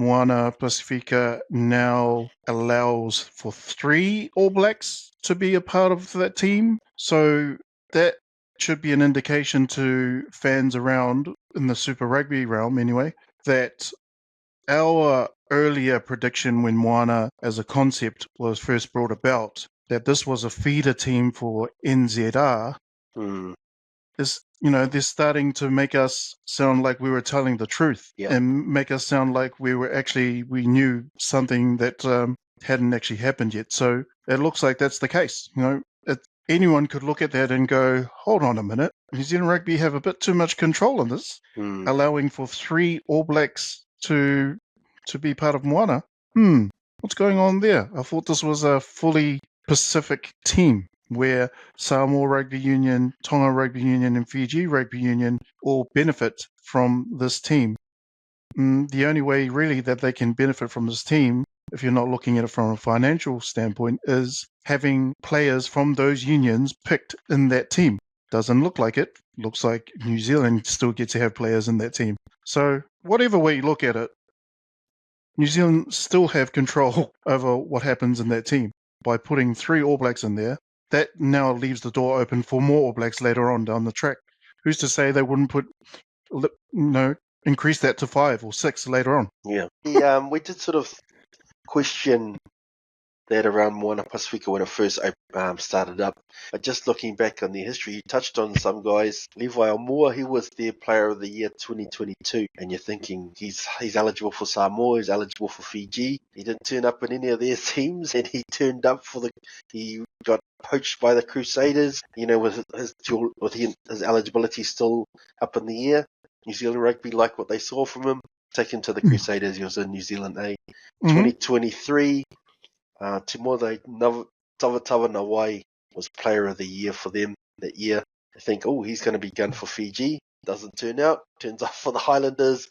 Moana Pasifika now allows for 3 All Blacks to be a part of that team. So that should be an indication to fans around in the Super Rugby realm anyway, that our earlier prediction when Moana as a concept was first brought about, that this was a feeder team for NZR, is, they're starting to make us sound like we were telling the truth and make us sound like we knew something that hadn't actually happened yet. So it looks like that's the case. Anyone could look at that and go, hold on a minute, New Zealand Rugby have a bit too much control on this, allowing for 3 All Blacks to be part of Moana. What's going on there? I thought this was a fully Pacific team where Samoa Rugby Union, Tonga Rugby Union, and Fiji Rugby Union all benefit from this team. The only way really that they can benefit from this team, if you're not looking at it from a financial standpoint, is having players from those unions picked in that team. Doesn't look like it. Looks like New Zealand still gets to have players in that team. So whatever way you look at it, New Zealand still have control over what happens in that team. By putting 3 All Blacks in there, that now leaves the door open for more All Blacks later on down the track. Who's to say they wouldn't increase that to 5 or 6 later on? Yeah. We did sort of question that around Moana Pasifika when it first started up. But just looking back on the history, you touched on some guys. Levi Moore, he was their Player of the Year 2022, and you're thinking he's eligible for Samoa, he's eligible for Fiji. He didn't turn up in any of their teams, and he turned up he got poached by the Crusaders. With his eligibility still up in the air. New Zealand Rugby liked what they saw from him. Take him to the Crusaders. He was in New Zealand A. 2023. Timothy Tawanawai was Player of the Year for them that year. I think, he's going to be gun for Fiji. Doesn't turn out. Turns out for the Highlanders.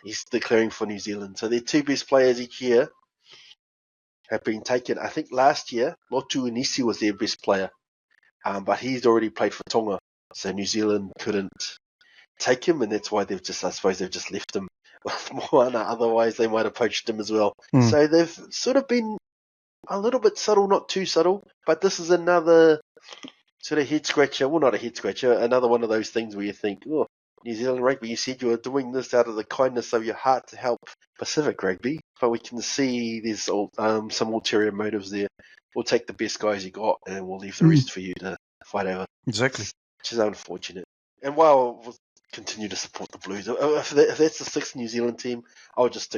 He's declaring for New Zealand. So their 2 best players each year have been taken. I think last year, Lotu Inisi was their best player. But he's already played for Tonga. So New Zealand couldn't take him, and that's why they've just left him with Moana. Otherwise, they might have poached him as well. So they've sort of been a little bit subtle, not too subtle, but this is another sort of head scratcher. Well, not a head scratcher, another one of those things where you think, New Zealand Rugby, you said you were doing this out of the kindness of your heart to help Pacific Rugby, but we can see there's some ulterior motives there. We'll take the best guys you got, and we'll leave the rest for you to fight over. Exactly. Which is unfortunate. And while we'll continue to support the Blues, if that's the 6th New Zealand team, I'll just stick